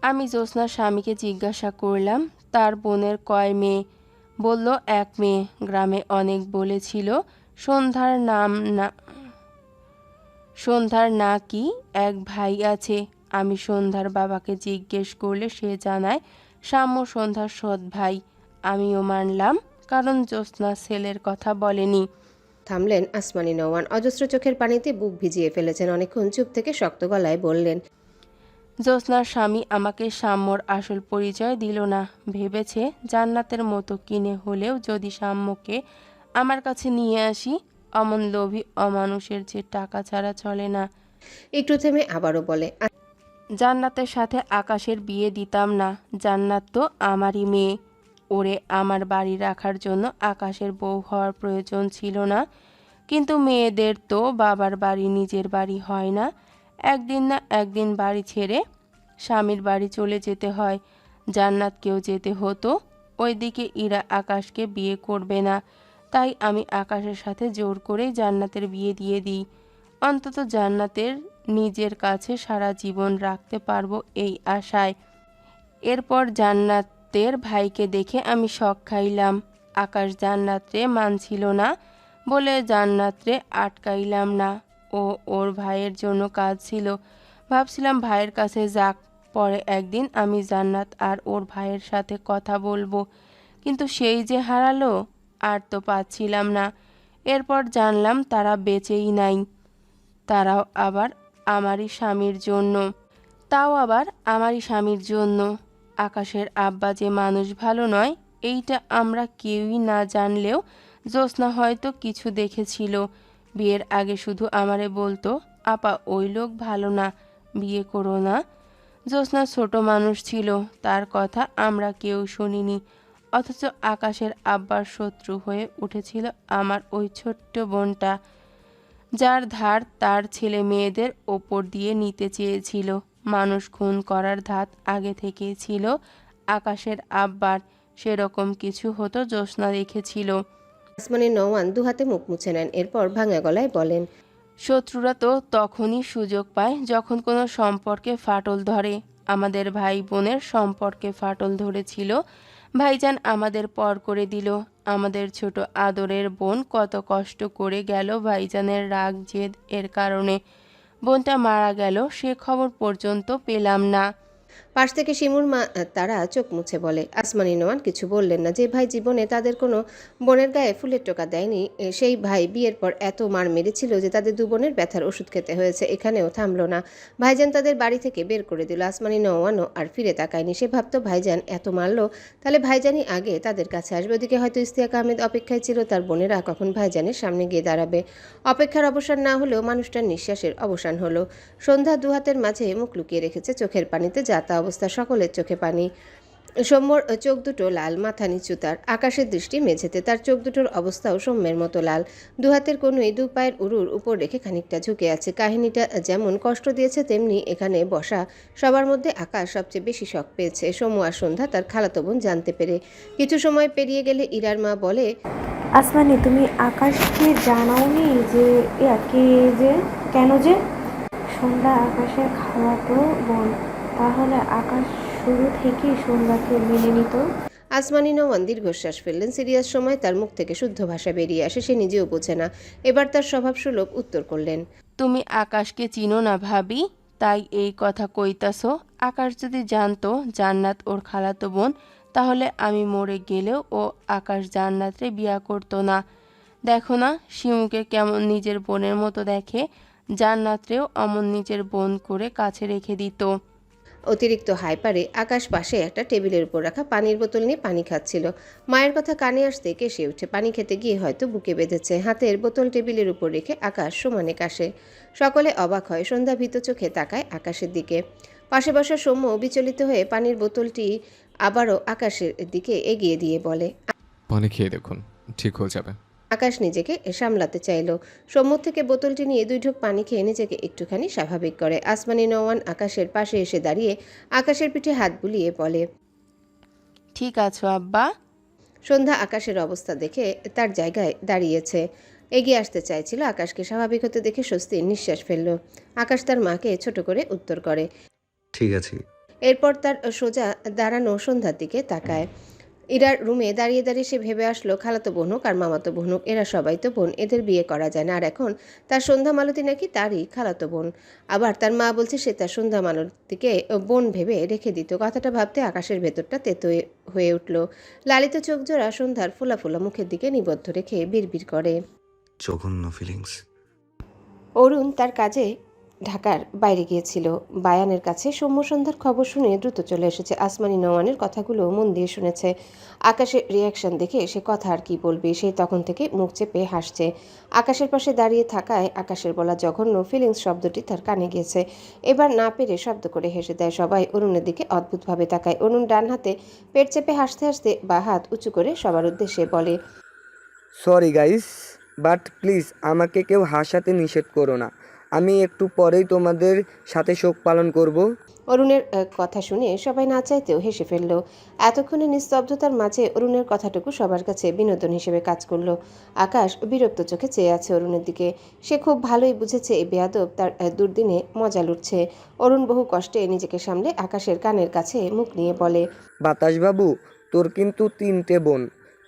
আমি জ্যোৎস্নার স্বামীকে জিজ্ঞাসা করলাম, তার বোনের কয় মেয়ে? বলল, এক মেয়ে। গ্রামে অনেক বলেছিল সন্ধ্যার নাকি এক ভাই আছে। আমি সন্ধ্যার বাবাকে জিজ্ঞেস করলে সে জানায় সাম্য সন্ধ্যার সৎ ভাই। আমিও মানলাম, কারণ জ্যোৎস্না ছেলের কথা বলেনি। থামলেন আসমানি নওয়ান। অজস্র চোখের পানিতে বুক ভিজিয়ে ফেলেছেন। অনেকক্ষণ চুপ থেকে শক্ত গলায় বললেন, জ্যোৎস্নার স্বামী আমাকে সাম্যর আসল পরিচয় দিল না। ভেবেছে জান্নাতের মতো কিনে হলেও যদি সাম্যকে আমার কাছে নিয়ে আসি। অমন লোভী অমানুষের যে টাকা ছাড়া চলে না। একটু থেমে আবারও বলে, জান্নাতের সাথে আকাশের বিয়ে দিতাম না। জান্নাত তো আমারই মেয়ে। ওরে আমার বাড়ি রাখার জন্য আকাশের বউ হওয়ার প্রয়োজন ছিল না। কিন্তু মেয়েদের তো বাবার বাড়ি নিজের বাড়ি হয় না। একদিন না একদিন বাড়ি ছেড়ে স্বামীর বাড়ি চলে যেতে হয়। জান্নাতকেও যেতে হতো। ওইদিকে ইরা আকাশকে বিয়ে করবে না। তাই আমি আকাশের সাথে জোর করেই জান্নাতের বিয়ে দিয়ে দিই। অন্তত জান্নাতের নিজের কাছে সারা জীবন রাখতে পারবো এই আশায়। এরপর জান্নাতের ভাইকে দেখে আমি শক খাইলাম। আকাশ জান্নাতরে মানছিল না বলে জান্নাতরে আটকাইলাম না। ও ওর ভাইয়ের জন্য কাজ ছিল। ভাবছিলাম ভাইয়ের কাছে যাক, পরে একদিন আমি জান্নাত আর ওর ভাইয়ের সাথে কথা বলবো। কিন্তু সেই যে হারালো, আর তো পাচ্ছিলাম না। এরপর জানলাম তারা বেঁচেই নাই। তারাও আবার আমারই স্বামীর জন্য। আকাশের আব্বা যে মানুষ ভালো নয়, এইটা আমরা কেউই না জানলেও জ্যোৎস্না হয়তো কিছু দেখেছিল। বিয়ের আগে শুধু আমারে বলতো, আপা ওই লোক ভালো না, বিয়ে করো না। জ্যোৎস্না ছোট মানুষ ছিল, তার কথা আমরা কেউ শুনিনি। অথচ আকাশের আব্বার শত্রু হয়ে উঠেছিল আমার ওই ছোট্ট বোনটা, যার ধার তার ছেলে মেয়েদের ওপর দিয়ে নিতে চেয়েছিল। মানুষ খুন করার ধাত আগে থেকেই ছিল আকাশের আব্বার। সেরকম কিছু হতো জ্যোৎস্না দেখেছিল। আসমানি নওয়ান দুহাতে মুখ মুছে নেন। এরপর ভাঙা গলায় বলেন, শত্রুরা তো তখনই সুযোগ পায় যখন কোনো সম্পর্কে ফাটল ধরে। আমাদের ভাই বোনের সম্পর্কে ফাটল ধরেছিল। ভাইজান আমাদের পর করে দিল। আমাদের ছোট আদরের বোন কত কষ্ট করে গেল ভাইজানের রাগ জেদ এর কারণে। বোনটা মারা গেল, সে খবর পর্যন্ত পেলাম না। পাশ থেকে শিমুর মা তারা চোখ মুছে বলে, আসমানি নওয়ান কিছু বললেন না। যে ভাই জীবনে তাদের কোনো বোনের গায়ে ফুলের টোকা দেয়নি, সেই ভাই বিয়ের পর এত মার মেরেছিল যে তাদের দু বোনের ব্যথার ওষুধ খেতে হয়েছে। এখানেও থামলো না। ভাইজান তাদের বাড়ি থেকে বের করে দিল। আসমানি নওয়ানও আর ফিরে তাকায়নি। সে ভাবতো ভাইজান এত মারলো, তাহলে ভাইজানই আগে তাদের কাছে আসবে। ওদিকে হয়তো ইস্তিয়াক আহমেদ অপেক্ষায় ছিল তার বোনেরা কখন ভাইজানের সামনে গিয়ে দাঁড়াবে। অপেক্ষার অবসান না হলেও মানুষটার নিঃশ্বাসের অবসান হলো। সন্ধ্যা দুহাতের মাঝে মুখ লুকিয়ে রেখেছে, চোখের পানিতে যাতা অবস্থা। সকলের চোখে পানি। সৌম্যর চোখ দুটো লাল, মাথা নিচু তার। আকাশের দৃষ্টি মেঝেতে। তার চোখ দুটোর অবস্থাও সৌম্যের মতো লাল। দুহাতের কনুই দু পায়ের উরুর উপর রেখে খানিকটা ঝুঁকে আছে। কাহিনীটা যেমন কষ্ট দিয়েছে, তেমনি এখানে বসা সবার মধ্যে আকাশ সবচেয়ে বেশি শখ পেয়েছে। সৌম্য আর সন্ধ্যা তার খালাতো বোন জানতে পেরে। কিছু সময় পেরিয়ে গেলে ইরার মা বলে, আসমানি, তুমি আকাশকে জানাওনি যে কে যে কেন যে? সন্ধ্যা আকাশের খালাতো বোন, তাহলে আকাশ শুরু থেকেই সন্ধ্যাকে মেনে নিত। আসমানি নওয়ান দীর্ঘশ্বাস ফেললেন। সিরিয়াস সময় তার মুখ থেকে শুদ্ধ ভাষা বেরিয়ে আসে। সে নিজেও বোঝে না। এবার তার স্বভাব সুলভ উত্তর করলেন, তুমি আকাশকে চিনো না ভাবি, তাই এই কথা কইতাছো। আকাশ যদি জানতো জান্নাত ওর খালাতো বোন, তাহলে আমি মরে গেলেও ও আকাশ জান্নাতরে বিয়া করতো না। দেখো না শিমুকে কেমন নিজের বোনের মতো দেখে। জান্নাতরেও অমন নিজের বোন করে কাছে রেখে দিত। অতিরিক্ত হাইপারে আকাশ পাশে একটা টেবিলের উপর রাখা পানির বোতল নিয়ে পানি খাচ্ছিল। মায়ের কথা কানে আসতে কেসে উঠে। পানি খেতে গিয়ে হয়তো বুকে বেঁধেছে। হাতের বোতল টেবিলের উপর রেখে আকাশ সমানে কাশে। সকলে অবাক হয়। সন্ধ্যা ভীত চোখে তাকায় আকাশের দিকে। পাশে বসা সৌম্য বিচলিত হয়ে পানির বোতলটি আবারও আকাশের দিকে এগিয়ে দিয়ে বলে, পানি খেয়ে দেখুন, ঠিক হয়ে যাবে। আকাশ নিজেকে সামলাতে চাইল। সম্মুখ থেকে বোতলটি নিয়ে দুই ঢোক পানি খেয়ে নিজেকে একটুখানি স্বাভাবিক করে। আসমানি নওয়ান আকাশের পাশে এসে দাঁড়িয়ে আকাশের পিঠে হাত বুলিয়ে বলে, ঠিক আছো আব্বা? সন্ধ্যা আকাশের অবস্থা দেখে তার জায়গায় দাঁড়িয়েছে। এগিয়ে আসতে চাইছিল। আকাশকে স্বাভাবিক হতে দেখে স্বস্তির নিঃশ্বাস ফেলল। আকাশ তার মাকে ছোট করে উত্তর করে, ঠিক আছে। এরপর তার সোজা দাঁড়ানো সন্ধ্যার দিকে তাকায়। ইরার রুমে দাঁড়িয়ে দাঁড়িয়ে সে ভেবে আসলো খালাতো বোন হোক আর মামাতো বোন হোক, এরা সবাই তো বোন, এদের বিয়ে করা যায় না। আর এখন তার সন্ধ্যা মালতী নাকি তারই খালাতো বোন। আবার তার মা বলছে সে তার সন্ধ্যা মালতীকে বোন ভেবে রেখে দিত। কথাটা ভাবতে আকাশের ভেতরটা তেতো হয়ে উঠল। লালিত চোখ জোড়া সন্ধ্যার ফোলা ফোলা মুখের দিকে নিবদ্ধ রেখে বিড়বিড় করে। জঘন্য ফিলিংস। অরুণ তার কাজে ঢাকার বাইরে গিয়েছিল। বায়ানের কাছে সৌম্য সন্ধ্যার খবর শুনে দ্রুত চলে এসেছে। আসমানি নওয়ানের কথাগুলো মন দিয়ে শুনেছে। আকাশের রিয়াকশন দেখে সে কথা আর কি বলবে, সে তখন থেকে মুখ চেপে হাসছে। আকাশের পাশে দাঁড়িয়ে থাকায় আকাশের বলা জঘন্য ফিলিংস শব্দটি তার কানে গিয়েছে। এবার না পেরে শব্দ করে হেসে দেয় সবাই। অরুণের দিকে অদ্ভুতভাবে তাকায়। অরুণ ডান হাতে পেট চেপে হাসতে হাসতে বা হাত উঁচু করে সবার উদ্দেশ্যে বলে, সরি গাইস, বাট প্লিজ আমাকে কেউ হাসাতে নিষেধ করো না। আমি একটু পরেই তোমাদের সাথে শোক পালন করব। অরুণের কথা শুনে সবাই না চাইতেও হেসে ফেলল। এতক্ষণে নিস্তব্ধতার মাঝে অরুণের কথাটুকু সবার কাছে বিনোদন হিসেবে কাজ করলো। আকাশ বিরক্ত চোখে চেয়ে আছে অরুণের দিকে। সে খুব ভালোই বুঝেছে এই বেয়াদব তার দুর্দিনে মজা লুটছে। অরুণ বহু কষ্টে নিজেকে সামলে আকাশের কানের কাছে মুখ নিয়ে বলে, বাতাসবাবু, তোর কিন্তু 3টে বোন।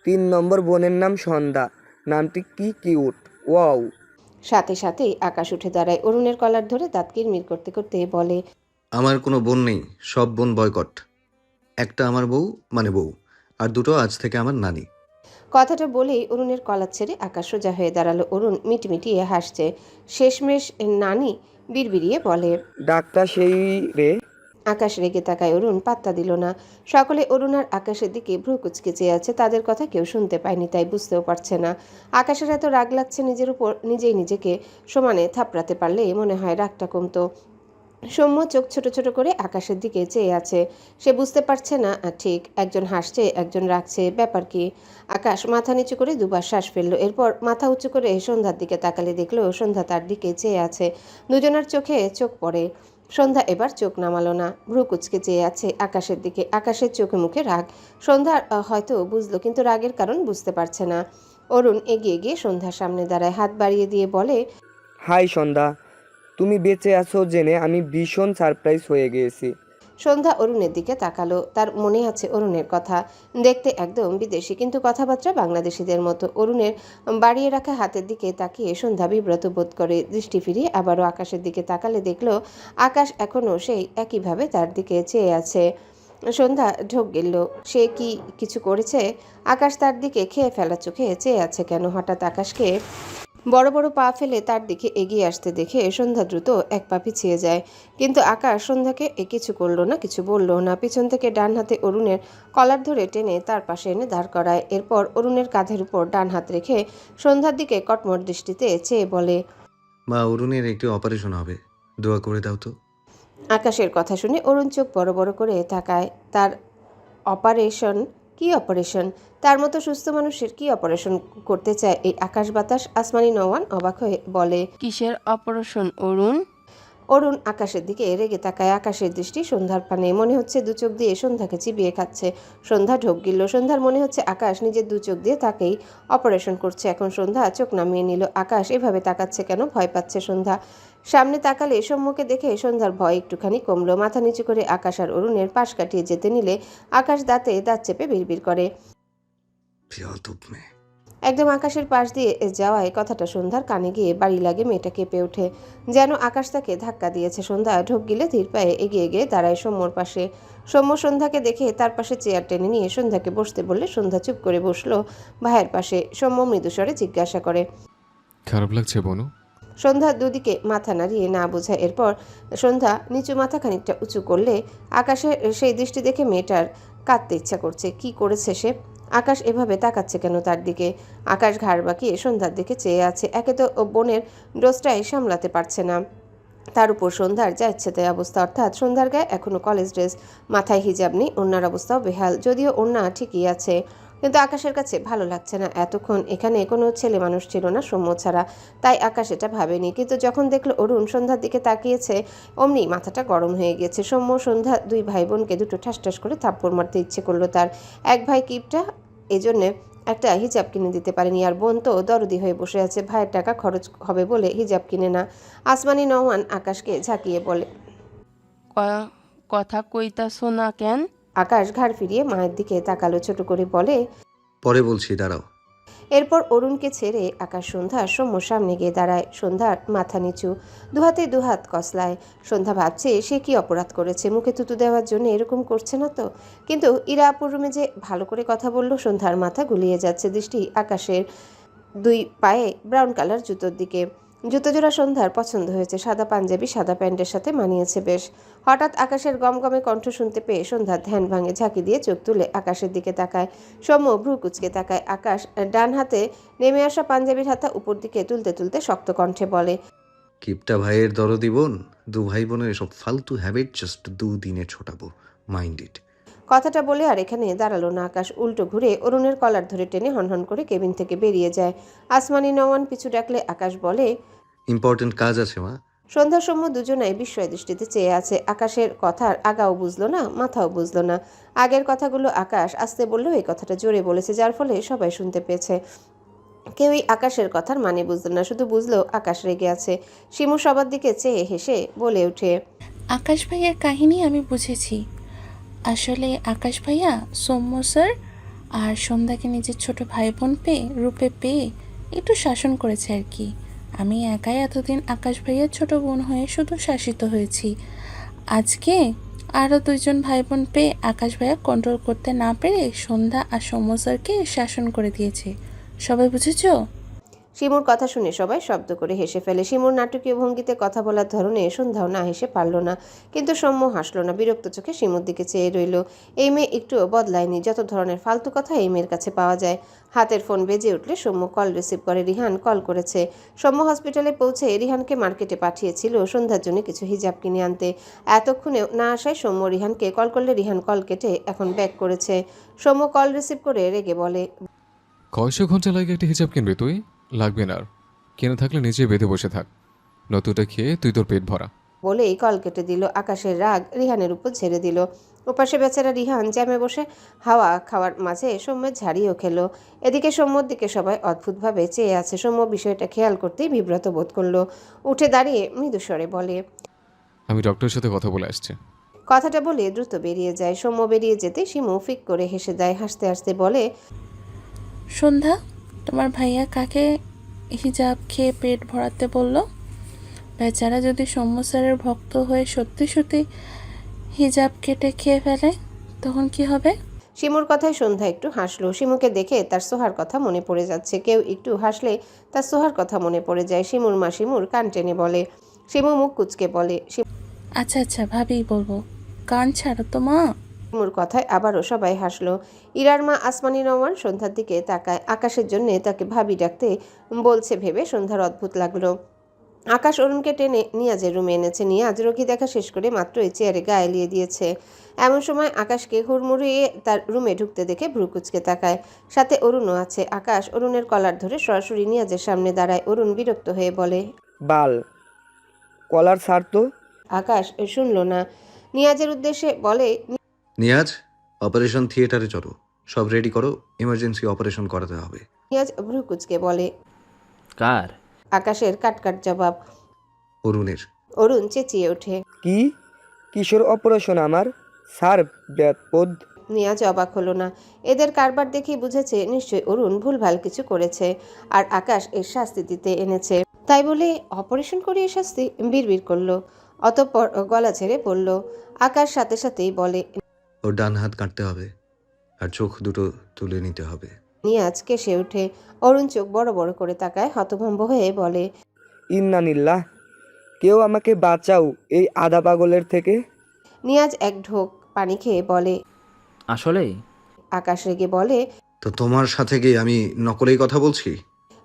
3 নম্বর বোনের নাম সন্ধ্যা। নামটি কি কিউট, ওয়াও। সাথে সাথেই আকাশ উঠে দাঁড়ায়। অরুণের কলার ধরে দাঁত কিরমির করতে করতে বলে, আমার কোনো বোন নেই, সব বোন বয়কট। একটা আমার বউ মানে বউ, আর দুটো আজ থেকে আমার নানি। কথাটা বলেই অরুণের কলার ছেড়ে আকাশ সোজা হয়ে দাঁড়ালো। অরুণ মিটমিটিয়ে হাসছে। শেষমেশ নানি বিড়বিড়িয়ে বলে, ডাক্তার সেই রে। আকাশ রেগে তাকায়। অরুণ পাত্তা দিল না। সকলে অরুণ আর আকাশের দিকে ভ্রু কুচকে চেয়ে আছে। তাদের কথা কেউ শুনতে পায়নি, তাই বুঝতেও পারছে না। আকাশের এত রাগ লাগছে নিজের উপর, নিজেই নিজেকে সমানে থাপড়াতে পারলে মনে হয় রাগটা কমতো। সৌম্য চোখ ছোট ছোট করে আকাশের দিকে চেয়ে আছে। সে বুঝতে পারছে না ঠিক, একজন হাসছে একজন রাগছে, ব্যাপার কি। আকাশ মাথা নিচু করে দুবার শ্বাস ফেললো। এরপর মাথা উঁচু করে সন্ধ্যার দিকে তাকালে দেখলো সন্ধ্যা তার দিকে চেয়ে আছে। দুজনের চোখে চোখ পড়ে। সন্ধ্যা এবার চোখ নামালো না, ভ্রু কুচকে চেয়ে আছে আকাশের দিকে। আকাশের চোখে মুখে রাগ। সন্ধ্যা হয়তো বুঝলো, কিন্তু রাগের কারণ বুঝতে পারছে না। অরুণ এগিয়ে গিয়ে সন্ধ্যার সামনে দাঁড়ায়, হাত বাড়িয়ে দিয়ে বলে, হাই সন্ধ্যা, তুমি বেঁচে আছো জেনে আমি ভীষণ সারপ্রাইজ হয়ে গিয়েছি। সন্ধ্যা অরুণের দিকে তাকালো। তার মনে আছে অরুণের কথা। দেখতে একদম বিদেশি, কিন্তু কথাবার্তা বাংলাদেশিদের মতো। অরুণের বাড়িয়ে রাখা হাতের দিকে তাকিয়ে সন্ধ্যা বিব্রত বোধ করে। দৃষ্টি ফিরিয়ে আবারও আকাশের দিকে তাকালে দেখলো আকাশ এখনও সেই একইভাবে তার দিকে চেয়ে আছে। সন্ধ্যা ঢোক গেল। সে কি কিছু করেছে? আকাশ তার দিকে খেয়ে ফেলা চোখে চেয়ে আছে কেন? হঠাৎ আকাশকে বড় বড় পা ফেলে তার দিকে এগিয়ে আসতে দেখে সন্ধ্যা দ্রুত এক পা পিছিয়ে যায়। কিন্তু আকাশ সন্ধ্যাকে কিছু করলো না, কিছু বলল না। পিছন থেকে ডান হাতে অরুণের কলার ধরে টেনে তার পাশে এনে দাঁড় করায়। এরপর অরুণের কাঁধের উপর ডান হাত রেখে সন্ধ্যার দিকে কটমট দৃষ্টিতে চেয়ে বলে, মা, অরুণের একটি অপারেশন হবে, দোয়া করে দাও তো। আকাশের কথা শুনে অরুণ চোখ বড় বড় করে তাকায়। তার অপারেশন? কি অপারেশন? তার মতো সুস্থ মানুষের কি অপারেশন করতে চায় এই আকাশ বাতাস? আসমানি নওয়ান অবাক হয়ে বলে, কিসের অপারেশন অরুণ? অরুণ আকাশের দিকে রেগে তাকায়। আকাশের দৃষ্টি সন্ধ্যার পানে। মনে হচ্ছে দু চোখ দিয়ে সন্ধ্যাকে চিবিয়ে খাচ্ছে। সন্ধ্যা ঢোক গিলল। সন্ধ্যার মনে হচ্ছে আকাশ নিজের দু চোখ দিয়ে তাকেই অপারেশন করছে। এখন সন্ধ্যা চোখ নামিয়ে নিল। আকাশ এভাবে তাকাচ্ছে কেন? ভয় পাচ্ছে সন্ধ্যা। সামনে তাকালে সৌম্যকে দেখে সন্ধ্যার ভয় একটুখানি কমলো। মাথা নিচু করে আকাশ আর অরুণের পাশ কাটিয়ে যেতে নিলে আকাশ দাঁতে দাঁত চেপে বিড়বিড় করে। বেয়াদব মেয়ে। একদম আকাশের পাশ দিয়ে যাওয়ায় কথাটা সন্ধ্যার কানে গিয়ে বাড়ি লাগে। মেয়েটা কেঁপে ওঠে, যেন আকাশ তাকে ধাক্কা দিয়েছে। সন্ধ্যা ঢোক গিলে ধীর পায়ে এগিয়ে গিয়ে দাঁড়ায় সৌম্যর পাশে। সৌম্য সন্ধ্যাকে দেখে তার পাশে চেয়ার টেনে নিয়ে সন্ধ্যাকে বসতে বললে সন্ধ্যা চুপ করে বসলো ভাইয়ের পাশে। সৌম্য মৃদুস্বরে জিজ্ঞাসা করে, খারাপ লাগছে বনু? সন্ধ্যা দুদিকে মাথা নাড়িয়ে না বোঝায়। এরপর সন্ধ্যা নিচু মাথা খানিকটা উঁচু করলে আকাশের সেই দৃষ্টি দেখে মেয়েটার কাঁদতে ইচ্ছা করছে। কি করেছে সে? আকাশ এভাবে তাকাচ্ছে কেন তার দিকে? আকাশ ঘাড় বাঁকিয়ে সন্ধ্যার দিকে চেয়ে আছে। একে তো বোনের ডোজটাই সামলাতে পারছে না, তার উপর সন্ধ্যার যা ইচ্ছে তাই অবস্থা। অর্থাৎ সন্ধ্যার গায়ে এখনও কলেজ ড্রেস, মাথায় হিজাব নেই, ওড়নার অবস্থাও বেহাল। যদিও ওড়না ঠিকই আছে, কিন্তু আকাশের কাছে ভালো লাগছে না। এতক্ষণ এখানে কোনো ছেলে মানুষ ছিল না সৌম্য ছাড়া, তাই আকাশ এটা ভাবেনি। কিন্তু যখন দেখলো অরুণ সন্ধ্যার দিকে তাকিয়েছে, অমনি মাথাটা গরম হয়ে গেছে। সৌম্য সন্ধ্যা দুই ভাই বোনকে দুটো ঠাস ঠাস করে থাপ্পড় মারতে ইচ্ছে করলো তার। এক ভাই কিপটা, এজন্যে একটা হিজাব কিনে দিতে পারেনি। আর বোন তো দরদি হয়ে বসে আছে, ভাইয়ের টাকা খরচ হবে বলে হিজাব কিনে না। আসমানি নওয়ান আকাশকে ঝাঁকিয়ে বলে, কথা কইতাছো না কেন? আকাশ ঘাড় ফিরিয়ে মায়ের দিকে তাকালো, ছোট করে বলে। পরে বলছি, দাঁড়াও। এরপর অরুণকে ছেড়ে আকাশ সন্ধ্যার সৌম্যর সামনে গিয়ে দাঁড়ায়। সন্ধ্যার মাথা নিচু, দুহাতে দুহাত কসলায়। সন্ধ্যা ভাবছে সে কি অপরাধ করেছে, মুখে থুতু দেওয়ার জন্য এরকম করছে না তো। কিন্তু ইরা আপুর রুমে যে ভালো করে কথা বলল, সন্ধ্যার মাথা গুলিয়ে যাচ্ছে। দৃষ্টি আকাশের দুই পায়ে ব্রাউন কালার জুতোর দিকে। জুতো জোড়া সন্ধ্যার পছন্দ হয়েছে, সাদা পাঞ্জাবি সাদা প্যান্টের সাথে মানিয়েছে বেশ। হঠাৎ আকাশের গমগমে কণ্ঠ শুনতে পেয়ে সন্ধ্যার ধ্যান ভাঙে, ঝাঁকি দিয়ে চোখ তুলে আকাশের দিকে তাকায়। সৌম্য ভ্রু কুচকে তাকায়। আকাশ ডান হাতে নেমে আসা পাঞ্জাবির হাতা উপর দিকে তুলতে তুলতে শক্ত কণ্ঠে বলে, কিপটা ভাইয়ের দরদি বোন, দু ভাই বোনের এসব ফালতু হ্যাবিট জাস্ট 2 দিনে ছোটাবো, মাইন্ড ইট। কথাটা বলে আর এখানে দাঁড়ালো না। আকাশ উল্টো ঘুরে অরুণের কলার ধরে টেনে হনহন করে কেবিন থেকে বেরিয়ে যায়। আসমানি নওয়ান পিছু ডাকলে আকাশ বলে, ইম্পর্টেন্ট কাজ আছে মা। সন্ধ্যার সময় দুজনাই বিস্ময় দৃষ্টিতে চেয়ে আছে। আকাশের কথার আগাও বুঝলো না, মাথাও বুঝলো না। আগের কথাগুলো আকাশ আস্তে বললেও এই কথাটা জোরে বলেছে, যার ফলে সবাই শুনতে পেয়েছে। কেউই আকাশের কথার মানে বুঝলো না, শুধু বুঝলো আকাশ রেগে আছে। শিমু সবার দিকে চেয়ে হেসে বলে ওঠে, আকাশ ভাইয়ার কাহিনী আমি বুঝেছি। আসলে আকাশ ভাইয়া সৌম্য স্যার আর সন্ধ্যাকে নিজের ছোট ভাই বোন রূপে পেয়ে একটু শাসন করেছে আর কি। আমি একাই এতদিন আকাশ ভাইয়ার ছোট বোন হয়ে শুধু শাসিত হয়েছি। আজকে আরও 2জন ভাই বোন পেয়ে আকাশ ভাইয়া কন্ট্রোল করতে না পেরে সন্ধ্যা আর সৌম্য স্যারকে শাসন করে দিয়েছে। সবাই বুঝেছো? শিমুর কথা শুনে সবাই শব্দ করে হেসে ফেলে। শিমুর নাটকীয় ভঙ্গিতে কথা বলার ধরনে সন্ধ্যাও না হেসে পারল না, কিন্তু সৌম্য হাসল না। বিরক্ত চোখে শিমুর দিকে চেয়ে রইল। এই মেয়ে একটুও বদলায়নি, যত ধরনের ফালতু কথা এই মেয়ের কাছে পাওয়া যায়। হাতের ফোন বেজে উঠলে সৌম্য কল রিসিভ করে। রিহান কল করেছে। সৌম্য হসপিটালে পৌঁছে রিহানকে মার্কেটে পাঠিয়েছিল সন্ধ্যার জন্য কিছু হিজাব কিনে আনতে। এতক্ষণেও না আসায় সৌম্য রিহানকে কল করলে রিহান কল কেটে এখন ব্যাক করেছে। সৌম্য কল রিসিভ করে রেগে বলে, কয়শো ঘন্টা লাগে একটা হিজাব কিনবি তুই? লাগবে না আর। কিনে থাকলে নিচে বেঁধে বসে থাক, নতুনটা খেয়ে তুই তোর পেট ভরা। বলেই কল কেটে দিল। আকাশের রাগ রিহানের উপর ছেড়ে দিল। ওপাশে বেচারা রিহান জ্যামে বসে হাওয়া খাওয়ার মাঝে সৌম্যের ঝাড়িও খেলো। এদিকে সৌম্যর দিকে সবাই অদ্ভুতভাবে চেয়ে আছে। সৌম্য বিষয়টা খেয়াল করতেই বিব্রত বোধ করলো। উঠে দাঁড়িয়ে মৃদুস্বরে বলে, আমি ডক্টরের সাথে কথা বলে আসছি। কথাটা বলে দ্রুত বেরিয়ে যায়। সৌম্য বেরিয়ে যেতে শিমু ফিক করে হেসে দেয়। হাসতে হাসতে বলে, সন্ধ্যা, তোমার ভাইয়া কাকে হিজাব খেয়ে পেট ভরাতে বলল? বেচারা যদি সৌম্য স্যারের ভক্ত হয়ে সত্যি সত্যি হিজাব কেটে খেয়ে ফেলে তখন কি হবে? শিমুর কথায় সন্ধ্যা একটু হাসলো। শিমুকে দেখে তার সোহার কথা মনে পড়ে যাচ্ছে। কেউ একটু হাসলে তার সোহার কথা মনে পড়ে যায়। শিমুর মা শিমুর কান টেনে বলে। শিমু মুখ কুচকে বলে, আচ্ছা আচ্ছা ভাবেই বলবো, কান ছাড়ো তো মা। শিমুর কথায় আবারও সবাই হাসলো। ইরার মা আসমানি নওয়ান সন্ধ্যার দিকে তাকায়। আকাশের জন্য তাকে ভাবি ডাকতে বলছে ভেবে সন্ধ্যার অদ্ভুত লাগলো। আকাশ অরুণকে টেনে নিয়াজের রুমে এনেছে। নিয়াজ রোগী দেখা শেষ করে মাত্রই চেয়ারে গা এলিয়ে দিয়েছে। এমন সময় আকাশকে হুড়মুড়িয়ে তার রুমে ঢুকতে দেখে ভ্রু কুচকে তাকায়। সাথে অরুণও আছে। আকাশ অরুণের কলার ধরে সরাসরি নিয়াজের সামনে দাঁড়ায়। অরুণ বিরক্ত হয়ে বলে, বাল, কলার ছাড় তো। আকাশ শুনল না। নিয়াজের উদ্দেশ্যে বলে, নিয়াজ, অপারেশন থিয়েটারে চলো, সব রেডি করো, ইমার্জেন্সি অপারেশন করাতে হবে। নিয়াজ ভ্রু কুচকে বলে। কার? আকাশের কাটকাট জবাব। অরুণের। অরুণ চেঁচিয়ে ওঠে। কি? কিশোর অপারেশন আমার? স্যার ব্যাপদ। নিয়াজ অবাক হলো না। এদের কারবার দেখেই বুঝেছে নিশ্চয়ই অরুণ ভুলভাল কিছু করেছে আর আকাশ এর শাস্তি দিতে এনেছে। তাই বলে অপারেশন করে এ শাস্তি? বিড়বিড় করলো। অতঃপর গলা ছেড়ে পড়ল। আকাশ সাথে সাথেই বলে, ওর ডান হাত কাটতে হবে আর চোখ দুটো তুলে নিতে হবে। নিয়াজ কেসে ওঠে। অরুণ চোখ বড় বড় করে তাকায়, হতভম্ব হয়ে বলে, ইন্নানিল্লাহ, কেউ আমাকে বাঁচাও এই আধা পাগলের থেকে। নিয়াজ এক ঢোক পানি খেয়ে বলে। আসলেই? আকাশ রেগে বলে, তো তোমার সাথে কি আমি নকলেই কথা বলছি?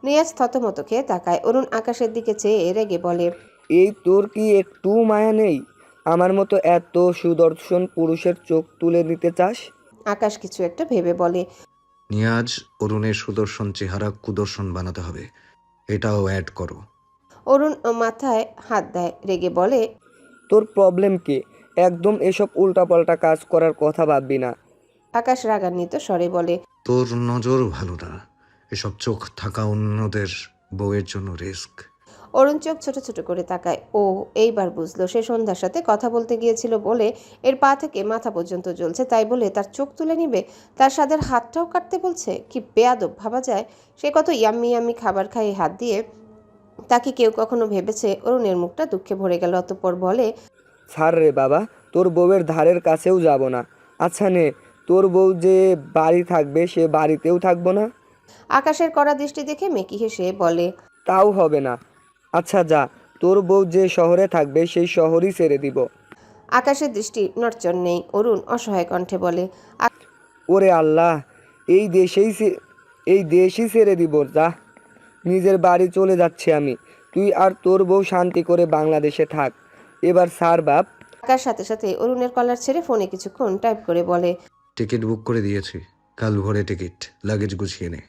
নিয়াজ থতমত খেয়ে তাকায়। অরুণ আকাশের দিকে চেয়ে রেগে বলে, এই তোর কি একটু মায়া নেই? আমার মতো এত সুদর্শন পুরুষের চোখ তুলে নিতে চাস? আকাশ কিছু একটা ভেবে বলে, নিয়াজ, অরুণের সুদর্শন চেহারা কুদর্শন বানাতে হবে, এটাও অ্যাড করো। অরুণ মাথায় হাত দেয়, রেগে বলে, তোর প্রবলেম কি? একদম এসব উল্টাপাল্টা কাজ করার কথা ভাববি না। আকাশ রাগান্বিত স্বরে বলে, তোর নজর ভালো না, এসব চোখ থাকা অন্যদের বউয়ের জন্য রিস্ক। অরুণ চোখ ছোট ছোট করে তাকায়। ও এইবার বুঝলো সে সন্ধ্যার সাথে কথা বলতে গিয়েছিল বলে এর পা থেকে মাথা পর্যন্ত জ্বলছে, তাই বলে তার চোখ তুলে নিবে, তার স্বাদের হাতটাও কাটতে বলছে। কি বেয়াদব ভাবা যায়। সে কত ইয়াম্মি ইয়াম্মি খাবার খায় হাত দিয়ে, তাকে কেউ কখনো ভেবেছে? অরুণের মুখটা দুঃখে ভরে গেল। অতঃপর বলে, ছাড় রে বাবা, তোর বউয়ের ধারের কাছেও যাব না। আচ্ছা নে, তোর বউ যে বাড়ি থাকবে সে বাড়িতেও থাকবো না? আকাশের কড়া দৃষ্টি দেখে মেকি হেসে বলে, তাও হবে না। আচ্ছা যা, তোর বউ যে শহরে থাকবে সেই শহরই ছেড়ে দিব। আকাশের দৃষ্টি নড়চড় নেই। অরুণ অসহায় কণ্ঠে বলে, ওরে আল্লাহ, এই দেশই ছেড়ে দিব। যা, নিজের বাড়ি চলে যাচ্ছি আমি। তুই আর তোর বউ শান্তি করে বাংলাদেশে থাক। এবার স্যার বাপ। আকাশ সাথে সাথে অরুণের কলার ছেড়ে ফোনে কিছুক্ষণ টাইপ করে বলে, টিকিট বুক করে দিয়েছি, কাল ভোরে টিকিট, লাগেজ গুছিয়ে নে।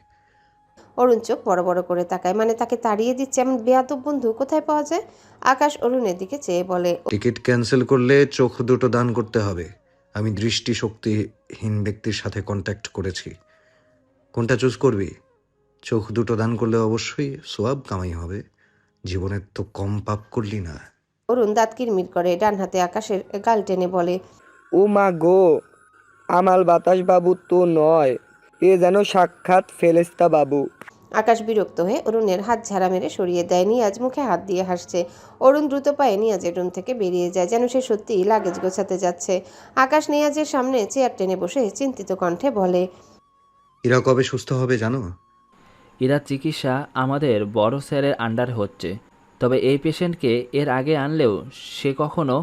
অরুণ চোখ বড় বড় করে তাকায়। মানে তাকে তাড়িয়ে দিচ্ছে এমন বেয়াদব বন্ধু কোথায় পাওয়া যায়? আকাশ অরুণের দিকে চেয়ে বলে, টিকিট ক্যান্সেল করলে চোখ দুটো দান করতে হবে। আমি দৃষ্টিশক্তিহীন ব্যক্তির সাথে কন্ট্যাক্ট করেছি। কোনটা চুজ করবি? চোখ দুটো দান করলে অবশ্যই সোয়াব কামাই হবে। জীবনের তো কম পাপ করলি না। অরুণ দাঁত কিরমির করে ডান হাতে আকাশের গাল টেনে বলে, ও মা গো, আমাল বাতাস বাবু তো নয়, এ যেন সাক্ষাৎ ফেরেশতা বাবু। আকাশ বিরক্ত হয়ে অরুণের হাত ঝাড়া মেরে সরিয়ে দেয়। নিয়াজ মুখে হাত দিয়ে হাসছে। অরুণ দ্রুত পায়ে নিয়াজের রুম থেকে বেরিয়ে যায়, যেন সে সত্যিই লাগেজ গোছাতে যাচ্ছে। আকাশ নিয়াজের সামনে চেয়ার টেনে বসে চিন্তিত কণ্ঠে বলে, এরা কবে সুস্থ হবে জানো? এরা চিকিৎসা আমাদের বড় স্যারের আন্ডারে হচ্ছে। তবে এই পেশেন্টকে এর আগে আনলেও সে কখনো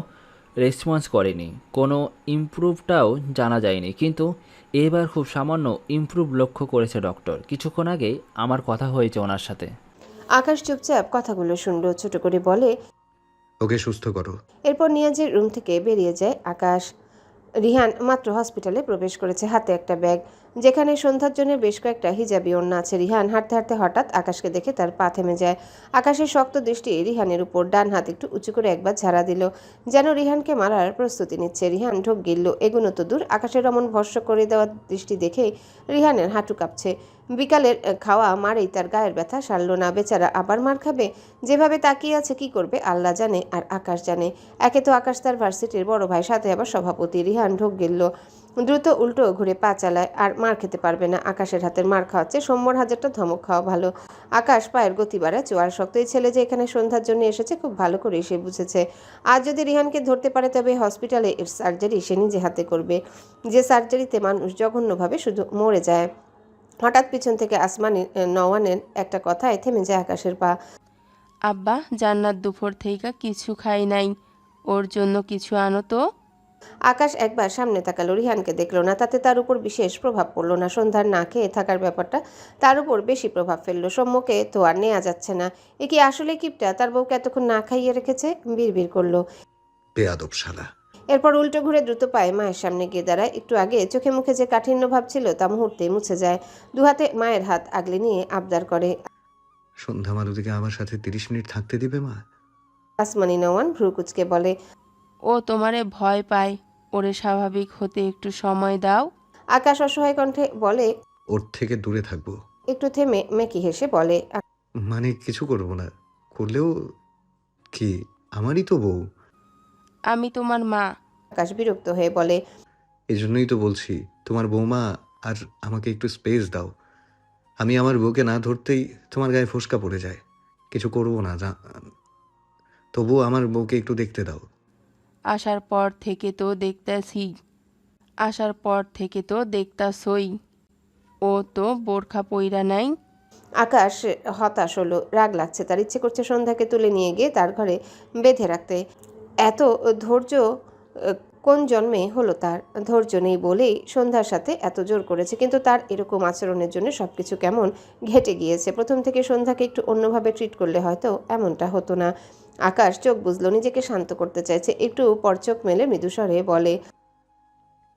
রেসপন্স করেনি, কোনো ইমপ্রুভটাও জানা যায়নি। কিন্তু এবার খুব সামান্য ইমপ্রুভ লক্ষ্য করেছে ডক্টর। কিছুক্ষণ আগেই আমার কথা হয়েছে ওনার সাথে। আকাশ চুপচাপ কথাগুলো শুনল, ছোট করে বলে, ওকে সুস্থ করো। এরপর নিয়াজের রুম থেকে বেরিয়ে যায় আকাশ। রিহান মাত্র হসপিটালে প্রবেশ করেছে, হাতে একটা ব্যাগ যেখানে সন্ধ্যার জন্য বেশ কয়েকটা হিজাবি ওড়না আছে। রিহান হাঁটতে হাঁটতে হঠাৎ আকাশকে দেখে তার পা থেমে যায়। আকাশের শক্ত দৃষ্টি রিহানের উপর, ডান হাত একটু উঁচু করে একবার ঝাড়া দিল, যেন রিহানকে মারার প্রস্তুতি নিচ্ছে। রিহান ঢোক গিলল, এগুনো তো দূর, আকাশের অমন ভস্য করে দেওয়া দৃষ্টি দেখে রিহানের হাঁটু কাঁপছে। বিকালের খাওয়া মারেই তার গায়ের ব্যথা সারল না। বেচারা আবার মার খাবে। যেভাবে তাকিয়ে আছে কি করবে আল্লাহ জানে আর আকাশ জানে। একে তো আকাশ তার ভার্সিটির বড় ভাই, সাথে আবার সভাপতি। রিহান ঢোক গেল, দ্রুত উল্টো ঘুরে পা চালায়। আর মার খেতে পারবে না। আকাশের হাতের মার খাওয়াচ্ছে সৌম্যর হাজারটা ধমক খাওয়া ভালো। আকাশ পায়ের গতি বাড়ায়, চোয়ার শক্ত। এই ছেলে যে এখানে সন্ধ্যার জন্য এসেছে খুব ভালো করেই সে বুঝেছে। আজ যদি রিহানকে ধরতে পারে তবে হসপিটালে এর সার্জারি সে নিজে হাতে করবে, যে সার্জারিতে মানুষ জঘন্যভাবে শুধু মরে যায়। হঠাৎ পিছন থেকে আসমানি নওয়ানের একটা কথায় থেমে যায় আকাশের পা। আব্বা, জান্নাত দুপুর থেকে কিছু খাই নাই, ওর জন্য কিছু আনো তো। আকাশ একবার সামনে তাকালো, রিহানকে দেখলো না। তাতে তার উপর বিশেষ প্রভাব পড়লো না। সন্ধ্যার না খেয়ে থাকার ব্যাপারটা তার উপর বেশি প্রভাব ফেললো। সম্মুখে তো আর নেওয়া যাচ্ছে না। এ কি আসলে কিপটা? তার বউকে এতক্ষণ না খাইয়ে রেখেছে। বিড়বিড় করলো। বেয়াদব শালা। এরপর উল্টো ঘুরে দ্রুত পায়ে মায়ের সামনে গিয়ে দাঁড়ায়। একটু আগে চোখে মুখে যে কাঠিন্য ভাব ছিল তা মুহূর্তেই মুছে যায়। দুহাতে মায়ের হাত আগলে নিয়ে আবদার করে, সন্ধ্যা মালতীকে আমার সাথে 30 মিনিট থাকতে দিবে মা? আসমানি নওয়ান ভ্রু কুচকে বলে, ও তোমারে ভয় পায়, ওরে স্বাভাবিক হতে একটু সময় দাও। আকাশ অসহায় কণ্ঠে বলে, ওর থেকে দূরে থাকবো। একটু থেমে মেকি হেসে বলে, মানে কিছু করবো না, করলেও কি, আমারই তো বউ। আমি তোমার মা। আকাশ বিরক্ত হয়ে বলে, এই জন্যই তো বলছি তোমার বৌমা, আর আমাকে একটু স্পেস দাও। আমি আমার বউকে না ধরতেই তোমার গায়ে ফোসকা পড়ে যায়। কিছু করবো না, তবু আমার বউকে একটু দেখতে দাও। আসার পর থেকে তো দেখতাছি, আসার পর থেকে তো দেখতাছই, ও তো বোরখা পইরা নাই। আকাশ হতাশ হলো, রাগ লাগছে তার। ইচ্ছে করছে সন্ধ্যাকে তুলে নিয়ে গিয়ে তার ঘরে বেঁধে রাখতে। এত ধৈর্য কোন জন্মে হলো তার? ধৈর্য নেই বলেই সন্ধ্যার সাথে এত জোর করেছে। কিন্তু তার এরকম আচরণের জন্য সব কিছু কেমন ঘেটে গিয়েছে। প্রথম থেকে সন্ধ্যাকে একটু অন্যভাবে ট্রিট করলে হয়তো এমনটা হতো না। আকাশ চোখ বুঝলো, নিজেকে শান্ত করতে চাইছে। একটু পর চোখ মেলে মৃদুস্বরে বলে,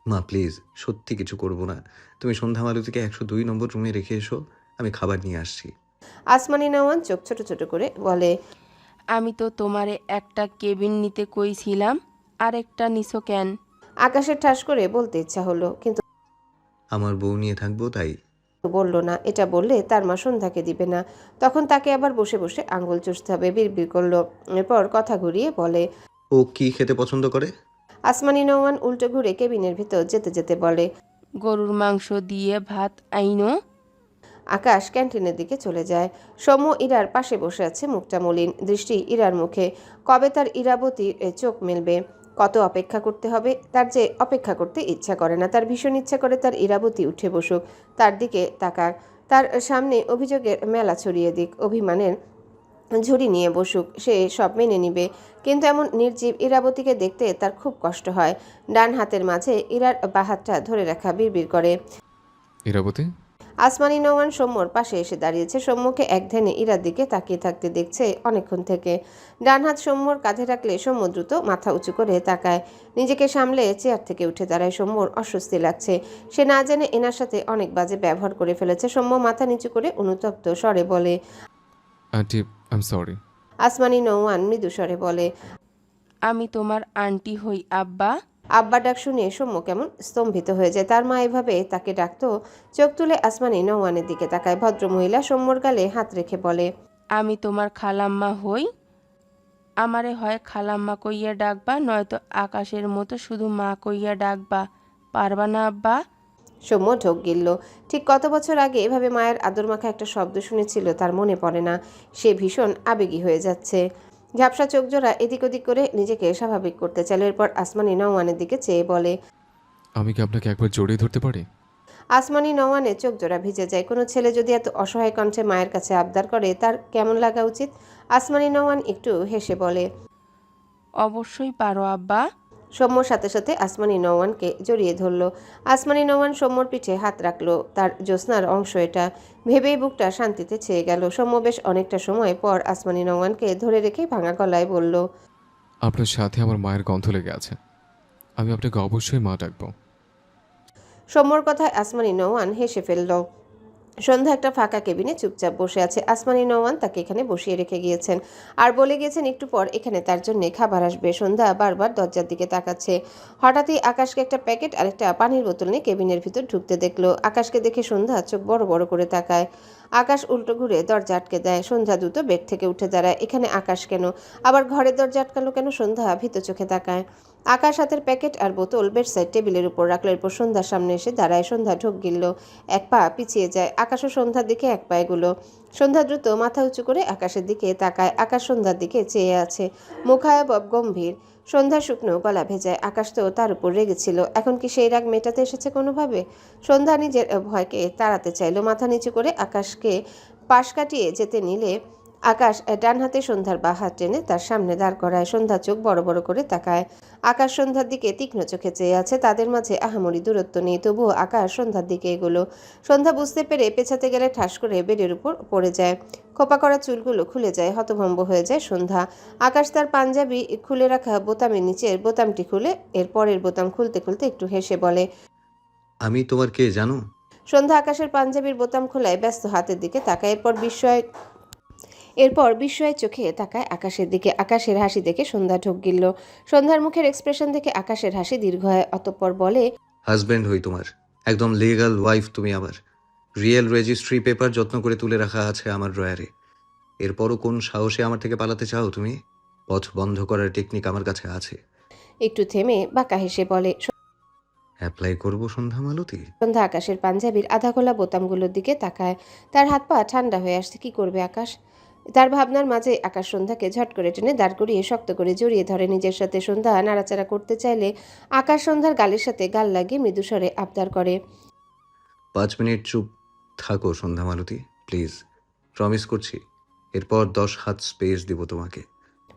মা প্লিজ, সত্যি কিছু করবো না। তুমি সন্ধ্যা মালতীকে 102 নম্বর রুমে রেখে এসো, আমি খাবার নিয়ে আসছি। আসমানি নওয়ান চোখ ছোট ছোট করে বলে, আমি তো তোমারে একটা কেবিন নিতে কইছিলাম, আর একটা নিছো কেন? আকাশের ঠাস করে বলতে ইচ্ছা হলো, কিন্তু আমার বউ নিয়ে থাকবো তাই। বলল না, এটা বললে তার মা সন্ধ্যাকে দিবে না, তখন তাকে আবার বসে বসে আঙ্গুল চুষতে হবে। বিড়বিড় করলো, এরপর কথা ঘুরিয়ে বলে। ও কি খেতে পছন্দ করে? আসমানি নোমান উল্টো ঘুরে কেবিনের ভিতর যেতে যেতে বলে। গরুর মাংস দিয়ে ভাত আইনো। আকাশ ক্যান্টিনের দিকে চলে যায়। সৌম্য ইরার পাশে বসে আছে, মুখটা মলিন, দৃষ্টি ইরার মুখে। কবে তার ইরাবতীর চোখ মেলবে? কত অপেক্ষা করতে হবে? তার যে অপেক্ষা করতে ইচ্ছা করে না, তার ভীষণ ইচ্ছা করে তার ইরাবতী উঠে বসুক, তার দিকে তাকাক, তার সামনে অভিযোগের মেলা ছড়িয়ে দিক, অভিমানের ঝুড়ি নিয়ে বসুক, সে সব মেনে নিবে। কিন্তু এমন নির্জীব ইরাবতীকে দেখতে তার খুব কষ্ট হয়। ডান হাতের মাঝে ইরার বাঁ হাতটা ধরে রাখা, বিড়বিড় করে। ইরাবতী, আসমানি নোমান সৌম্যর পাশে এসে দাঁড়িয়েছে। সৌম্যকে এক ধ্যানে ইরার দিকে তাকিয়ে থাকতে দেখছে অনেকক্ষণ থেকে। ডান হাত সৌম্যর কাঁধে রাখলে সৌম্য দ্রুত মাথা উঁচু করে তাকায়। নিজেকে সামলে চেয়ার থেকে উঠে দাঁড়ায়। সৌম্যর অস্বস্তি লাগছে, সে না জেনে এনার সাথে অনেক বাজে ব্যবহার করে ফেলেছে। সৌম্য মাথা নিচু করে অনুতপ্ত স্বরে বলে। Aunty, I am sorry. Asmani নৌয়ান মৃদু স্বরে বলে। আমি তোমার আন্টি হই আব্বা। আব্বা ডাক শুনে সৌম্য কেমন স্তম্ভিত হয়ে যায়। তার মা এভাবে তাকে ডাকতো? চোখ তুলে আসমানি নৌয়ানের দিকে তাকায়। ভদ্রমহিলা সৌম্যর গালে হাত রেখে বলে। আমি তোমার খালাম্মা হই। আমারে হয় খালাম্মা কইয়া ডাকবা, নয়তো আকাশের মতো শুধু মা কইয়া ডাকবা। পারবা না আব্বা? সৌম্য ঢোক গিলল। ঠিক কত বছর আগে এভাবে মায়ের আদর মাখা একটা শব্দ শুনেছিল তার মনে পড়ে না। সে ভীষণ আবেগী হয়ে যাচ্ছে। ঝাপসা চোখ জোড়া এদিক ওদিক করে নিজেকে স্বাভাবিক করতে চাইল। এরপর আসমানি নওয়ানের দিকে চেয়ে বলে। আমি কি আপনাকে একবার জড়িয়ে ধরতে পারি? আসমানি নওয়ানের চোখ জোড়া ভিজে যায়। কোনো ছেলে যদি এত অসহায় কণ্ঠে মায়ের কাছে আবদার করে তার কেমন লাগা উচিত? আসমানি নওয়ান একটু হেসে বলে। অবশ্যই পারো আব্বা। সৌম্যর সাথে সাথে আসমানি নওয়ানকে জড়িয়ে ধরল। আসমানি নওয়ান সৌম্যর পিঠে হাত রাখলো। তার জ্যোৎস্নার অংশ এটা, ভেবেই বুকটা শান্তিতে ছেয়ে গেল। সৌম্য বেশ অনেকটা সময় পর আসমানি নওয়ানকে ধরে রেখে ভাঙা গলায় বলল। আপনার সাথে আমার মায়ের গন্ধ লেগে আছে, আমি আপনাকে অবশ্যই মা ডাকবো। সৌম্যর কথায় আসমানি নওয়ান হেসে ফেলল। সন্ধ্যা একটা ফাঁকা কেবিনে চুপচাপ বসে আছে। আসমানি নওয়ান তাকে এখানে বসিয়ে রেখে গিয়েছেন আর বলে গিয়েছেন একটু পর এখানে তার জন্য খাবার আসবে। সন্ধ্যা বারবার দরজার দিকে তাকাচ্ছে। হঠাৎই আকাশকে একটা প্যাকেট আর একটা পানির বোতল নিয়ে কেবিনের ভিতর ঢুকতে দেখলো। আকাশকে দেখে সন্ধ্যা চোখ বড় বড় করে তাকায়। আকাশ উল্টো ঘুরে দরজা আটকে দেয়। সন্ধ্যা দ্রুত বেড থেকে উঠে দাঁড়ায়। এখানে আকাশ কেন? আবার ঘরের দরজা আটকালো কেন? সন্ধ্যা ভীত চোখে তাকায়। আকাশ হাতের প্যাকেট আর বোতল বেডসাইড টেবিলের উপর রাখলো। এরপর সন্ধ্যার সামনে এসে দাঁড়ায়। সন্ধ্যা ঢোক গিলল, এক পা পিছিয়ে যায়। আকাশও সন্ধ্যার দিকে এক পা এগুলো। সন্ধ্যা দ্রুত মাথা উঁচু করে আকাশের দিকে তাকায়। আকাশ সন্ধ্যার দিকে চেয়ে আছে, মুখায়বব গম্ভীর। সন্ধ্যা শুকনো গলা ভেজায়। আকাশ তো তার উপর রেগেছিল, এখন কি সেই রাগ মেটাতে এসেছে কোনোভাবে? সন্ধ্যা নিজের ভয়কে তাড়াতে চাইল। মাথা নিচু করে আকাশকে পাশ কাটিয়ে যেতে নিলে আকাশ ডান হাতে সন্ধ্যার বাঁ হাত টেনে তার সামনে দাঁড় করায়। সন্ধ্যা চোখ বড় বড় করে তাকায়। আকাশ সন্ধ্যার দিকে তীক্ষ্ণ চোখে চেয়ে আছে। তাদের মাঝে আহামরি দূরত্ব নেই, তবুও আকাশ সন্ধ্যার দিকে এগোলো। সন্ধ্যা বুঝতে পেরে পেছাতে গেলে ঠাস করে বেডের উপর পড়ে যায়। খোপা করা চুলগুলো খুলে যায়। হতভম্ব হয়ে যায় সন্ধ্যা। আকাশ তার পাঞ্জাবি খুলে রাখা বোতামের নিচের বোতামটি খুলে এর পরের বোতাম খুলতে খুলতে একটু হেসে বলে। আমি তোমার কে জানো? সন্ধ্যা আকাশের পাঞ্জাবির বোতাম খোলায় ব্যস্ত হাতের দিকে তাকায়। এরপর বিস্ময়ের চোখে তাকায় আকাশের দিকে। আকাশের হাসি দেখে সন্ধ্যা ঢোক গিলল। সন্ধ্যার মুখের এক্সপ্রেশন দেখে আকাশের হাসি দীর্ঘ হয়। অতঃপর বলে। হাজব্যান্ড হই তোমার, একদম লিগ্যাল ওয়াইফ তুমি আমার। রিয়েল রেজিস্ট্রি পেপার যত্ন করে তুলে রাখা আছে আমার ড্রয়ারে। এরপরও কোন সাহসে আমার থেকে পালাতে চাও তুমি? পথ বন্ধ করার টেকনিক আমার কাছে আছে। একটু থেমে বাঁকা হেসে বলে। অ্যাপ্লাই করবো সন্ধ্যা মালতী? সন্ধ্যা আকাশের পাঞ্জাবির আধা খোলা বোতামগুলোর দিকে তাকায়। তার হাত পা ঠান্ডা হয়ে আসছে। কি করবে আকাশ? তার ভাবনার মাঝে আকাশ সন্ধ্যাকে ঝট করে টেনে দাঁড় করিয়ে শক্ত করে জড়িয়ে ধরে নিজের সাথে। সন্ধ্যা নাড়াচাড়া করতে চাইলে আকাশ সন্ধ্যার গালের সাথে গাল লাগিয়ে মৃদুস্বরে আবদার করে। 5 মিনিট চুপ থাকো সন্ধ্যা মালতী, প্লিজ, প্রমিস করছি। এরপর 10 হাত স্পেস দিব তোমাকে।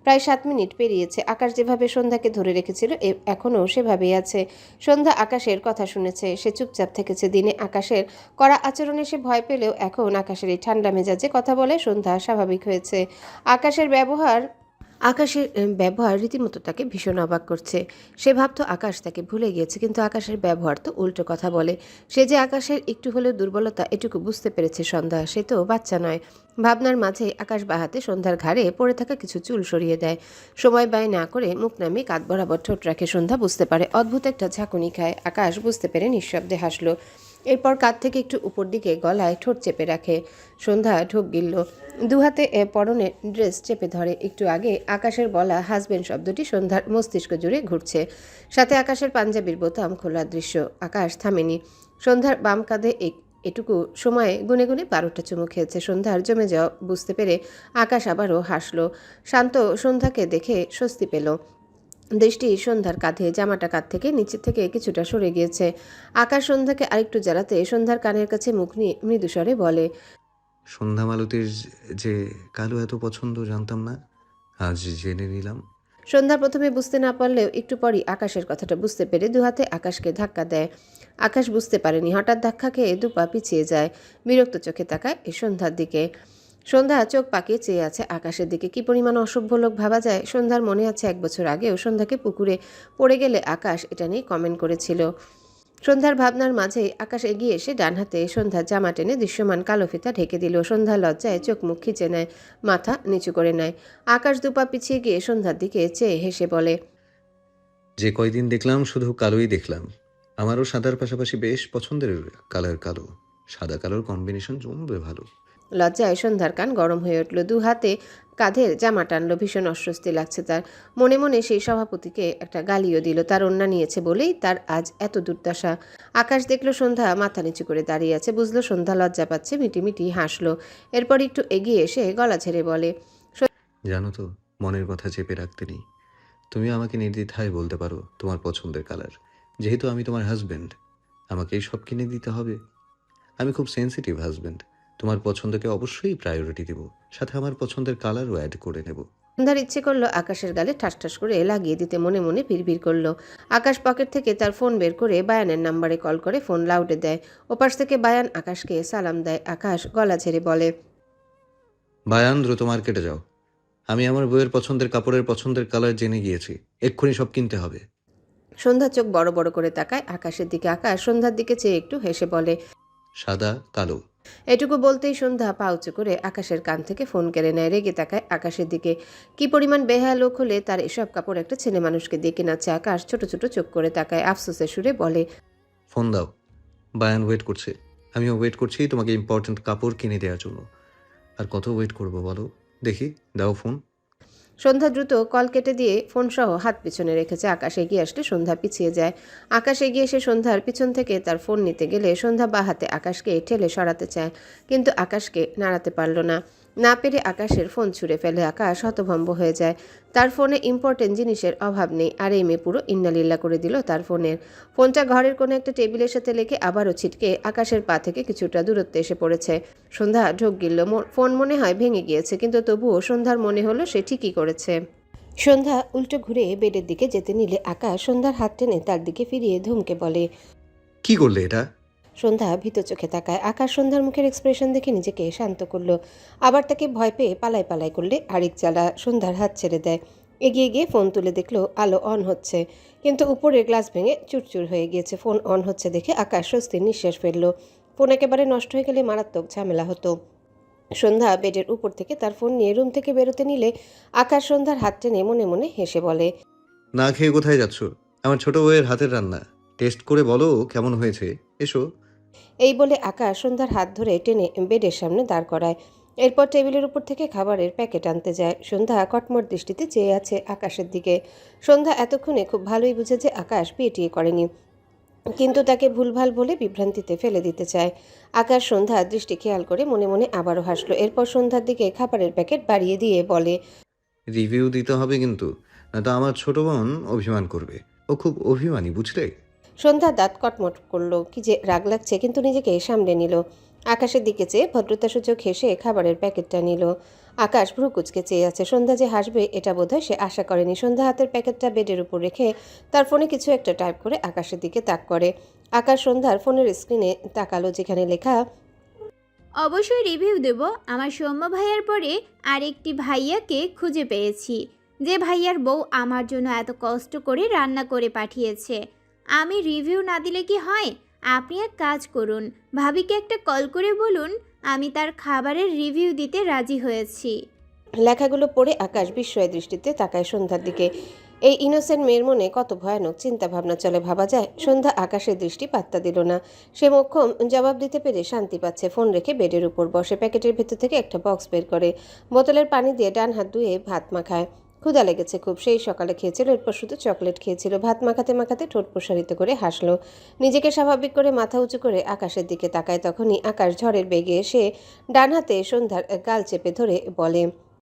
প্রায় 7 মিনিট পেরিয়েছে। আকাশ যেভাবে সন্ধ্যাকে ধরে রেখেছিল এখনও সেভাবেই আছে। সন্ধ্যা আকাশের কথা শুনেছে, সে চুপচাপ থেকেছে। দিনে আকাশের কড়া আচরণে সে ভয় পেলেও এখন আকাশের এই ঠান্ডা মেজাজে কথা বলে সন্ধ্যা স্বাভাবিক হয়েছে। আকাশের ব্যবহার রীতিমতো তাকে ভীষণ অবাক করছে। সে ভাবতো আকাশ তাকে ভুলে গিয়েছে, কিন্তু আকাশের ব্যবহার তো উল্টো কথা বলে। সে যে আকাশের একটু হলেও দুর্বলতা এটুকু বুঝতে পেরেছে সন্ধ্যা। সে তো বাচ্চা নয়। ভাবনার মাঝে আকাশ বাহাতে সন্ধ্যার ঘাড়ে পড়ে থাকা কিছু চুল সরিয়ে দেয়। সময় ব্যয় না করে মুখ নামিয়ে কাঁধ বরাবর ঠোঁট রাখে। সন্ধ্যা বুঝতে পারে। অদ্ভুত একটা ঝাঁকুনি খায়। আকাশ বুঝতে পেরে নিঃশব্দে হাসলো। এরপর কাঁধ থেকে একটু উপর দিকে গলায় ঠোঁট চেপে রাখে। সন্ধ্যা ঢোক গিলল, দুহাতে পরনের ড্রেস চেপে ধরে। একটু আগে আকাশের বলা হাজবেন্ড শব্দটি সন্ধ্যার মস্তিষ্ক জুড়ে ঘুরছে, সাথে আকাশের পাঞ্জাবির বোতাম খোলার দৃশ্য। আকাশ থামেনি। সন্ধ্যার বাম কাঁধে এটুকু সময়ে গুনে গুনে 12টা চুমু খেয়েছে। সন্ধ্যার জমে যাওয়া বুঝতে পেরে আকাশ আবারও হাসল। শান্ত সন্ধ্যাকে দেখে স্বস্তি পেল। দৃষ্টি সন্ধ্যার কাঁধে, জামাটা কাঁধ থেকে নিচের থেকে কিছুটা সরে গিয়েছে। আকাশ সন্ধ্যাকে আরেকটু জ্বালাতে সন্ধ্যার কানের কাছে মুখ নিয়ে মৃদুস্বরে বলে, সন্ধ্যা মালতীর যে কালো এত পছন্দ জানতাম না, আজ জেনে নিলাম। সন্ধ্যা প্রথমে বুঝতে না পারলেও একটু পরই আকাশের কথাটা বুঝতে পেরে দুহাতে আকাশকে ধাক্কা দেয়। আকাশ বুঝতে পারেনি, হঠাৎ ধাক্কা খেয়ে দুপা পিছিয়ে যায়। বিরক্ত চোখে তাকায় এই সন্ধ্যার দিকে। সন্ধ্যা চোখ পাকিয়ে চেয়ে আছে আকাশের দিকে। কি পরিমাণ অসভ্য লোক ভাবা যায়। সন্ধ্যার মনে আছে 1 বছর আগেও সন্ধ্যাকে পুকুরে পড়ে গেলে আকাশ এটা নিয়ে কমেন্ট করেছিল। সন্ধ্যার ভাবনার মাঝেই আকাশ এগিয়ে এসে ডান হাতে সন্ধ্যার জামা টেনে দৃশ্যমান কালো ফিতা ঢেকে দিল। সন্ধ্যা লজ্জায় চোখ মুখ খিচে নেয়, মাথা নিচু করে নেয়। আকাশ দুপা পিছিয়ে গিয়ে সন্ধ্যার দিকে চেয়ে হেসে বলে, যে কয়দিন দেখলাম শুধু কালোই দেখলাম। আমারও সাদার পাশাপাশি বেশ পছন্দের কালার কালো। সাদা কালোর কম্বিনেশন জমবে ভালো। লজ্জায় সন্ধ্যার কান গরম হয়ে উঠল। দু হাতে কাঁধের জামা টানলো, ভীষণ অস্বস্তি লাগছে তার। মনে মনে সেই সভাপতিকে একটা গালিও দিল, তার অন্যা নিয়েছে বলেই তার আজ এত দুর্দশা। আকাশ দেখলো সন্ধ্যা মাথা নিচু করে দাঁড়িয়ে আছে, বুঝলো সন্ধ্যা লজ্জা পাচ্ছে, মিটিমিটি হাসলো। এরপর একটু এগিয়ে এসে গলা ছেড়ে বলে, জানো তো, মনের কথা চেপে রাখতে নেই। তুমি আমাকে নির্দ্বিধায় বলতে পারো তোমার পছন্দের কালার। যেহেতু আমি তোমার হাজবেন্ড, আমাকেই সব কিনে দিতে হবে। আমি খুব সেনসিটিভ হাজবেন্ড। তোমার পছন্দকে অবশ্যই প্রায়োরিটি দেব, সাথে আমার পছন্দের কালারও অ্যাড করে নেব। সন্ধ্যার ইচ্ছে করলো আকাশের গালে ঠাস ঠাস করে লাগিয়ে দিতে, মনে মনে ভিড় করলো। আকাশ পকেট থেকে তার ফোন বের করে বায়ানের নাম্বারে কল করে ফোন লাউডে দেয়। ওপাশ থেকে বায়ান আকাশকে সালাম দেয়। আকাশ গলা ছেড়ে বলে, বায়ান, দ্রুত মার্কেটে যাও। আমি আমার বইয়ের পছন্দের কালার জেনে গিয়েছি। এক্ষুনি সব কিনতে হবে। সন্ধ্যা চোখ বড় বড় করে তাকায় আকাশের দিকে। আকাশ সন্ধ্যার দিকে চেয়ে একটু হেসে বলে, সাদা কালো। এটুকু বলতেই সন্ধ্যা পা উঁচু করে আকাশের কান থেকে ফোন কেড়ে নেয়। রেগে তাকায় আকাশের দিকে। কি পরিমাণ বেহায়া লোক হলে তার এসব কাপড় একটা ছেলে মানুষকে দিয়ে কেনাচ্ছে। আকাশ ছোট ছোট চোখ করে তাকায়, আফসোসের সুরে বলে, ফোন দাও। বায়ান ওয়েট করছে। আমিও ওয়েট করছি তোমাকে ইম্পর্ট্যান্ট কাপড় কিনে দেওয়ার জন্য। আর কত ওয়েট করবো বলো? দেখি, দাও ফোন। সন্ধ্যা দ্রুত কল কেটে দিয়ে ফোন সহ হাত পিছনে রেখেছে। আকাশ এগিয়ে আসলে সন্ধ্যা পিছিয়ে যায়। আকাশ এগিয়ে এসে সন্ধ্যার পিছন থেকে তার ফোন নিতে গেলে সন্ধ্যা বা হাতে আকাশকে ঠেলে সরাতে চায়, কিন্তু আকাশকে নাড়াতে পারল না। না পেরে আকাশের ফোন ছুঁড়ে ফেলে। আকাশ হতভম্ব হয়ে যায়। তার ফোনে ইম্পর্টেন্ট জিনিসের অভাব নেই, আর এই মেয়ে পুরো ইন্নালিল্লা করে দিল তার ফোনটা ঘরের কোনো একটা টেবিলের সাথে লেগে আবারও ছিটকে আকাশের পা থেকে কিছুটা দূরত্বে এসে পড়েছে। সন্ধ্যা ঢোক গিলল। ফোন মনে হয় ভেঙে গিয়েছে, কিন্তু তবুও সন্ধ্যার মনে হলো সে ঠিকই করেছে। সন্ধ্যা উল্টো ঘুরে বেডের দিকে যেতে নিলে আকাশ সন্ধ্যার হাত টেনে তার দিকে ফিরিয়ে ধমকে বলে, কি করলে এটা? সন্ধ্যা ভীত চোখে তাকায়। আকাশ সন্ধ্যার মুখের এক্সপ্রেশন দেখে নিজেকে শান্ত করলো। আবার তাকে ভয় পেয়ে পালাই করলে আরেক জ্বালা সন্ধ্যার হাত ছেড়ে দেয়। এগিয়ে গিয়ে ফোন তুলে দেখলো আলো অন হচ্ছে, কিন্তু উপরের গ্লাস ভেঙে চুরচুর হয়ে গিয়েছে। ফোন অন হচ্ছে দেখে আকাশ স্বস্তির নিঃশ্বাস ফেললো। ফোন একেবারে নষ্ট হয়ে গেলে মারাত্মক ঝামেলা হতো। সন্ধ্যা বেডের উপর থেকে তার ফোন নিয়ে রুম থেকে বেরোতে নিলে আকাশ সন্ধ্যার হাত টেনে মনে মনে হেসে বলে, না খেয়ে কোথায় যাচ্ছ? আমার ছোট বউয়ের হাতের রান্না টেস্ট করে বলো কেমন হয়েছে। এসো। এই বলে আকাশ সন্ধ্যার হাত ধরে টেনে বেডের সামনে দাঁড় করায়। এরপর টেবিলের উপর থেকে খাবারের প্যাকেট আনতে যায়। সন্ধ্যা কটমট দৃষ্টিতে চেয়ে আছে আকাশের দিকে। সন্ধ্যা এতক্ষণে খুব ভালোই বুঝে যে আকাশ বিয়ে করেনি, কিন্তু তাকে ভুলভাল বলে বিভ্রান্তিতে ফেলে দিতে চায়। আকাশ সন্ধ্যার দৃষ্টি খেয়াল করে মনে মনে আবারও হাসলো। এরপর সন্ধ্যার দিকে খাবারের প্যাকেট বাড়িয়ে দিয়ে বলে, রিভিউ দিতে হবে কিন্তু, না তো আমার ছোট বোন অভিমান করবে। ও খুব অভিমানী, বুঝলে? সন্ধ্যা দাঁত কটমট করলো। কি যে রাগ লাগছে, কিন্তু নিজেকে সামলে নিল। আকাশের দিকে চেয়ে ভদ্রতাসূচক হেসে খাবারের প্যাকেটটা নিল। আকাশ ভ্রু কুচকে চেয়ে আছে। সন্ধ্যা যে হাসবে এটা বোধহয় সে আশা করেনি। সন্ধ্যা হাতের প্যাকেটটা বেডের উপর রেখে তার ফোনে কিছু একটা টাইপ করে আকাশের দিকে তাক করে। আকাশ সন্ধ্যার ফোনের স্ক্রিনে তাকালো, যেখানে লেখা, অবশ্যই রিভিউ দেব। আমার সৌম্য ভাইয়ার পরে আরেকটি ভাইয়াকে খুঁজে পেয়েছি, যে ভাইয়ার বউ আমার জন্য এত কষ্ট করে রান্না করে পাঠিয়েছে। আমি রিভিউ না দিলে কি হয়? আপনি এক কাজ করুন, ভাবিকে একটা কল করে বলুন আমি তার খাবারের রিভিউ দিতে রাজি হয়েছি। লেখাগুলো পড়ে আকাশ বিস্ময় দৃষ্টিতে তাকায় সন্ধ্যার দিকে। এই ইনোসেন্ট মেয়ের মনে কত ভয়ানক চিন্তা ভাবনা চলে ভাবা যায়। সন্ধ্যা আকাশের দৃষ্টি পাত্তা দিল না। সে মোক্ষম জবাব দিতে পেরে শান্তি পাচ্ছে। ফোন রেখে বেডের উপর বসে প্যাকেটের ভেতর থেকে একটা বক্স বের করে বোতলের পানি দিয়ে ডান হাত ধুয়ে ভাত মাখায়। ক্ষুধা লেগেছে খুব। সেই সকালে খেয়েছিল, এরপর শুধু চকলেট খেয়েছিল। ভাত মাখাতে মাখাতে ঠোঁট প্রসারিত করে হাসলো। নিজেকে স্বাভাবিক করে মাথা উঁচু করে আকাশের দিকে তাকায়। তখনই আকাশ ঝড়ের বেগে এসে ডান হাতে সন্ধ্যার গাল চেপে ধরে বলে,